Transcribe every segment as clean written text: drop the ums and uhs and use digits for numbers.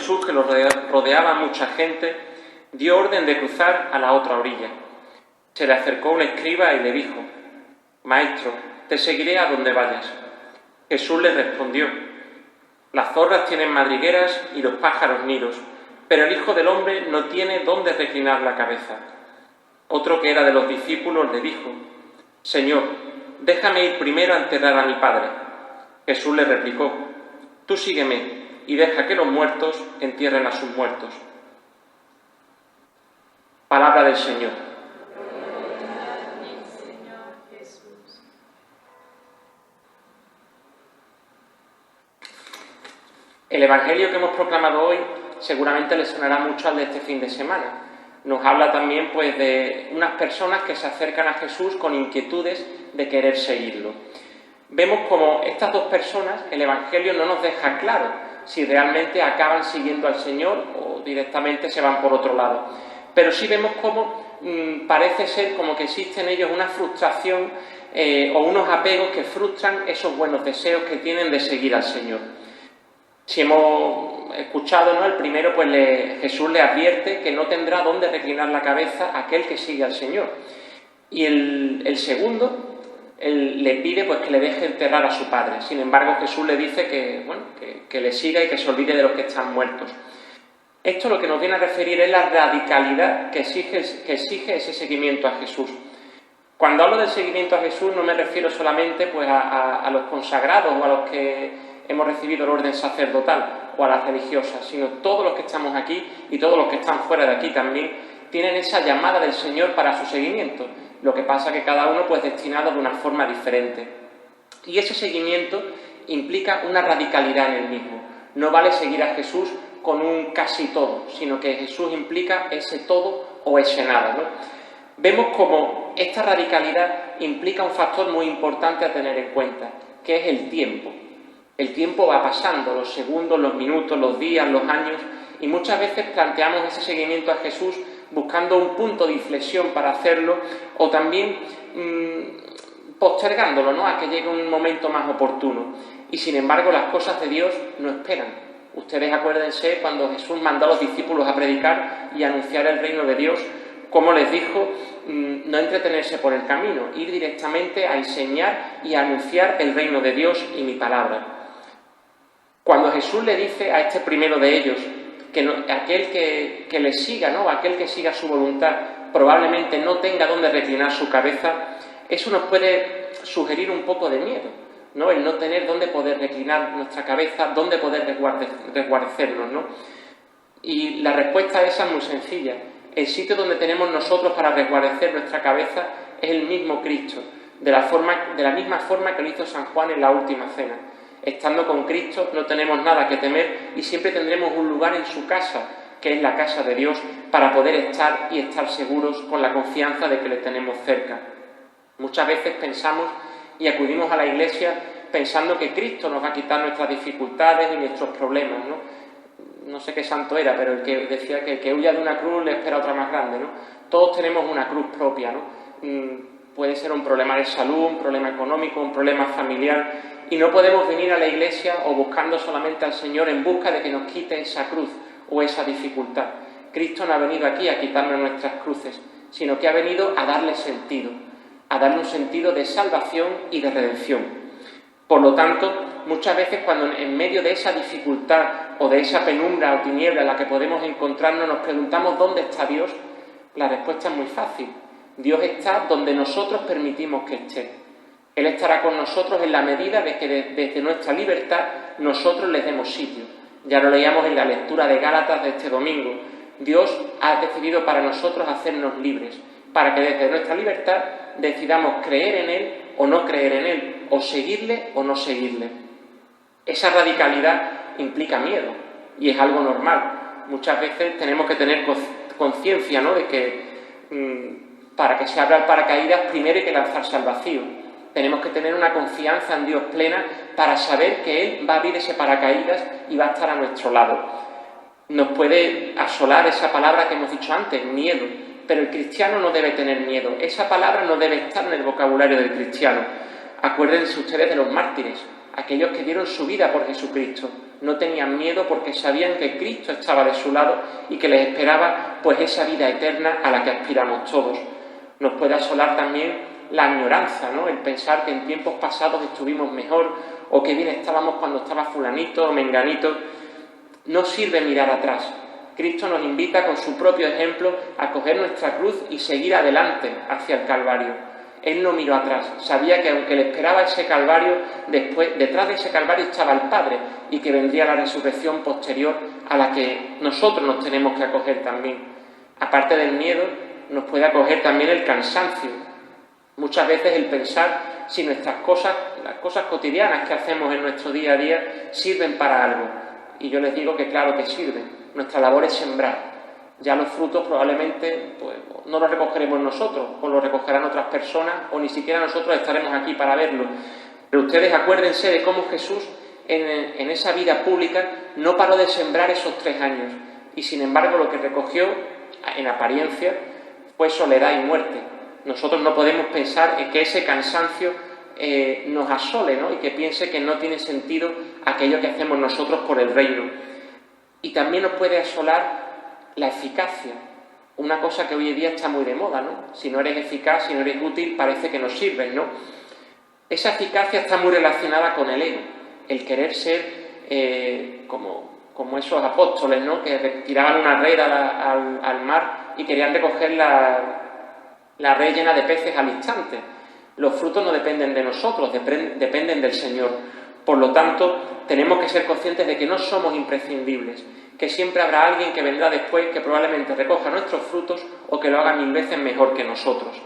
Jesús, que lo rodeaba mucha gente, dio orden de cruzar a la otra orilla. Se le acercó un escriba y le dijo: «Maestro, te seguiré a donde vayas». Jesús le respondió: «Las zorras tienen madrigueras y los pájaros nidos, pero el Hijo del Hombre no tiene dónde reclinar la cabeza». Otro, que era de los discípulos, le dijo: «Señor, déjame ir primero a enterrar a mi Padre». Jesús le replicó: «Tú sígueme y deja que los muertos entierren a sus muertos». Palabra del Señor. El Evangelio que hemos proclamado hoy seguramente le sonará mucho al de este fin de semana. Nos habla también, pues, de unas personas que se acercan a Jesús con inquietudes de querer seguirlo. Vemos como estas dos personas, el Evangelio no nos deja claro si realmente acaban siguiendo al Señor o directamente se van por otro lado. Pero sí vemos cómo parece ser como que existe en ellos una frustración o unos apegos que frustran esos buenos deseos que tienen de seguir al Señor. Si hemos escuchado, ¿no?, el primero, pues Jesús le advierte que no tendrá dónde reclinar la cabeza aquel que sigue al Señor. Y el segundo, él le pide, pues, que le deje enterrar a su padre. Sin embargo, Jesús le dice que le siga y que se olvide de los que están muertos. Esto lo que nos viene a referir es la radicalidad que exige ese seguimiento a Jesús. Cuando hablo del seguimiento a Jesús no me refiero solamente, pues, a los consagrados o a los que hemos recibido el orden sacerdotal o a las religiosas, sino todos los que estamos aquí y todos los que están fuera de aquí también tienen esa llamada del Señor para su seguimiento. Lo que pasa es que cada uno, pues, destinado de una forma diferente. Y ese seguimiento implica una radicalidad en el mismo. No vale seguir a Jesús con un casi todo, sino que Jesús implica ese todo o ese nada, ¿no? Vemos como esta radicalidad implica un factor muy importante a tener en cuenta, que es el tiempo. El tiempo va pasando, los segundos, los minutos, los días, los años, y muchas veces planteamos ese seguimiento a Jesús buscando un punto de inflexión para hacerlo, o también postergándolo, ¿no?, a que llegue un momento más oportuno. Y sin embargo, las cosas de Dios no esperan. Ustedes acuérdense cuando Jesús mandó a los discípulos a predicar y a anunciar el reino de Dios, como les dijo, no entretenerse por el camino, ir directamente a enseñar y a anunciar el reino de Dios y mi palabra. Cuando Jesús le dice a este primero de ellos que aquel que le siga, ¿no?, aquel que siga su voluntad, probablemente no tenga dónde reclinar su cabeza, eso nos puede sugerir un poco de miedo, ¿no?, el no tener dónde poder reclinar nuestra cabeza, dónde poder resguarecernos, ¿no? Y la respuesta a esa es muy sencilla. El sitio donde tenemos nosotros para resguarecer nuestra cabeza es el mismo Cristo, de la misma forma que lo hizo San Juan en la última cena. Estando con Cristo no tenemos nada que temer y siempre tendremos un lugar en su casa, que es la casa de Dios, para poder estar y estar seguros con la confianza de que le tenemos cerca. Muchas veces pensamos y acudimos a la Iglesia pensando que Cristo nos va a quitar nuestras dificultades y nuestros problemas, ¿no? No sé qué santo era, pero el que decía que el que huya de una cruz le espera otra más grande, ¿no? Todos tenemos una cruz propia, ¿no? Puede ser un problema de salud, un problema económico, un problema familiar, y no podemos venir a la Iglesia o buscando solamente al Señor en busca de que nos quite esa cruz o esa dificultad. Cristo no ha venido aquí a quitarnos nuestras cruces, sino que ha venido a darle sentido, a darle un sentido de salvación y de redención. Por lo tanto, muchas veces cuando en medio de esa dificultad o de esa penumbra o tiniebla en la que podemos encontrarnos nos preguntamos ¿dónde está Dios? La respuesta es muy fácil. Dios está donde nosotros permitimos que esté. Él estará con nosotros en la medida de que desde nuestra libertad nosotros les demos sitio. Ya lo leíamos en la lectura de Gálatas de este domingo. Dios ha decidido para nosotros hacernos libres, para que desde nuestra libertad decidamos creer en Él o no creer en Él, o seguirle o no seguirle. Esa radicalidad implica miedo y es algo normal. Muchas veces tenemos que tener conciencia, ¿no?, de que para que se abra el paracaídas primero hay que lanzarse al vacío. Tenemos que tener una confianza en Dios plena para saber que Él va a abrir ese paracaídas y va a estar a nuestro lado. Nos puede asolar esa palabra que hemos dicho antes, miedo, pero el cristiano no debe tener miedo. Esa palabra no debe estar en el vocabulario del cristiano. Acuérdense ustedes de los mártires. aquellos que dieron su vida por Jesucristo. No tenían miedo porque sabían que Cristo estaba de su lado y que les esperaba pues esa vida eterna a la que aspiramos todos. Nos puede asolar también la añoranza, ¿no? El pensar que en tiempos pasados estuvimos mejor o que bien estábamos cuando estaba fulanito o menganito. No sirve mirar atrás. Cristo nos invita con su propio ejemplo a coger nuestra cruz y seguir adelante hacia el Calvario. Él no miró atrás, sabía que aunque le esperaba ese Calvario, detrás de ese Calvario estaba el Padre y que vendría la resurrección posterior a la que nosotros nos tenemos que acoger también. Aparte del miedo, nos puede acoger también el cansancio. Muchas veces el pensar si nuestras cosas, las cosas cotidianas que hacemos en nuestro día a día, sirven para algo. Y yo les digo que claro que sirven. Nuestra labor es sembrar. Ya los frutos probablemente pues, no los recogeremos nosotros, o los recogerán otras personas, o ni siquiera nosotros estaremos aquí para verlo. Pero ustedes acuérdense de cómo Jesús en esa vida pública no paró de sembrar esos 3 años. Y sin embargo lo que recogió, en apariencia, fue soledad y muerte. Nosotros no podemos pensar en que ese cansancio nos asole, ¿no? Y que piense que no tiene sentido aquello que hacemos nosotros por el reino. Y también nos puede asolar la eficacia, una cosa que hoy en día está muy de moda, ¿no? Si no eres eficaz, si no eres útil, parece que no sirves, ¿no? Esa eficacia está muy relacionada con el ego, el querer ser como esos apóstoles, ¿no? Que tiraban una red al mar y querían recoger la red llena de peces al instante. Los frutos no dependen de nosotros, dependen del Señor. Por lo tanto, tenemos que ser conscientes de que no somos imprescindibles, que siempre habrá alguien que vendrá después que probablemente recoja nuestros frutos o que lo haga 1000 veces mejor que nosotros.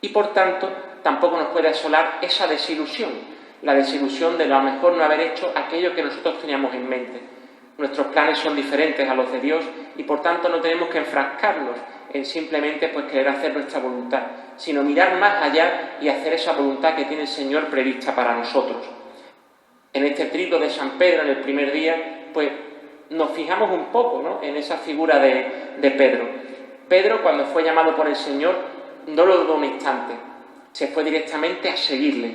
Y por tanto, tampoco nos puede asolar esa desilusión, la desilusión de a lo mejor no haber hecho aquello que nosotros teníamos en mente. Nuestros planes son diferentes a los de Dios y por tanto no tenemos que enfrascarnos en simplemente pues querer hacer nuestra voluntad, sino mirar más allá y hacer esa voluntad que tiene el Señor prevista para nosotros. En este trilo de San Pedro, en el primer día, pues nos fijamos un poco, ¿no? En esa figura de Pedro. Pedro, cuando fue llamado por el Señor, no lo dudó un instante, se fue directamente a seguirle.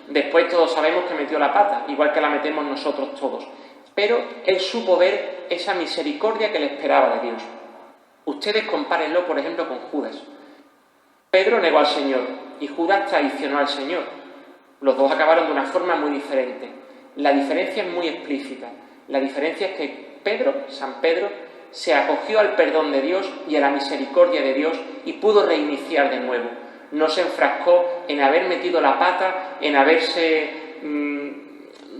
Después todos sabemos que metió la pata, igual que la metemos nosotros todos. Pero él supo ver esa misericordia que le esperaba de Dios. Ustedes compárenlo, por ejemplo, con Judas. Pedro negó al Señor y Judas traicionó al Señor. Los dos acabaron de una forma muy diferente. La diferencia es muy explícita. La diferencia es que San Pedro, se acogió al perdón de Dios y a la misericordia de Dios y pudo reiniciar de nuevo. No se enfrascó en haber metido la pata, en haberse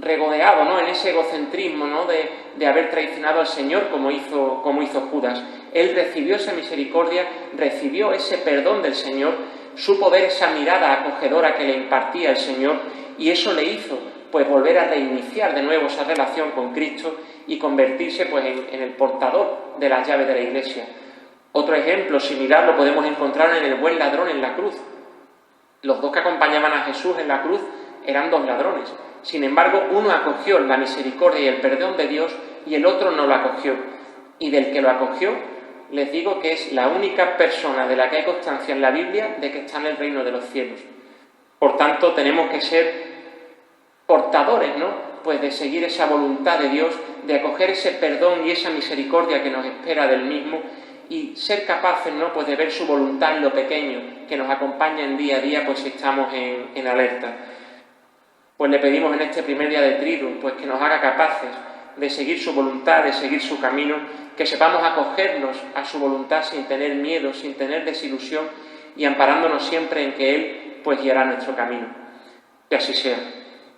regodeado, ¿no? En ese egocentrismo, ¿no? de haber traicionado al Señor como hizo Judas. Él recibió esa misericordia, recibió ese perdón del Señor, supo ver esa mirada acogedora que le impartía el Señor y eso le hizo pues volver a reiniciar de nuevo esa relación con Cristo y convertirse pues en el portador de las llaves de la Iglesia. Otro ejemplo similar lo podemos encontrar en el buen ladrón en la cruz. Los dos que acompañaban a Jesús en la cruz eran 2 ladrones. Sin embargo, uno acogió la misericordia y el perdón de Dios y el otro no lo acogió. Y del que lo acogió, les digo que es la única persona de la que hay constancia en la Biblia de que está en el reino de los cielos. Por tanto, tenemos que ser portadores, ¿no? Pues de seguir esa voluntad de Dios, de acoger ese perdón y esa misericordia que nos espera del mismo y ser capaces, ¿no? Pues de ver su voluntad en lo pequeño que nos acompaña en día a día, pues si estamos en alerta. Pues le pedimos en este primer día de Triduum, pues que nos haga capaces de seguir su voluntad, de seguir su camino, que sepamos acogernos a su voluntad sin tener miedo, sin tener desilusión y amparándonos siempre en que Él pues guiará nuestro camino. Que así sea.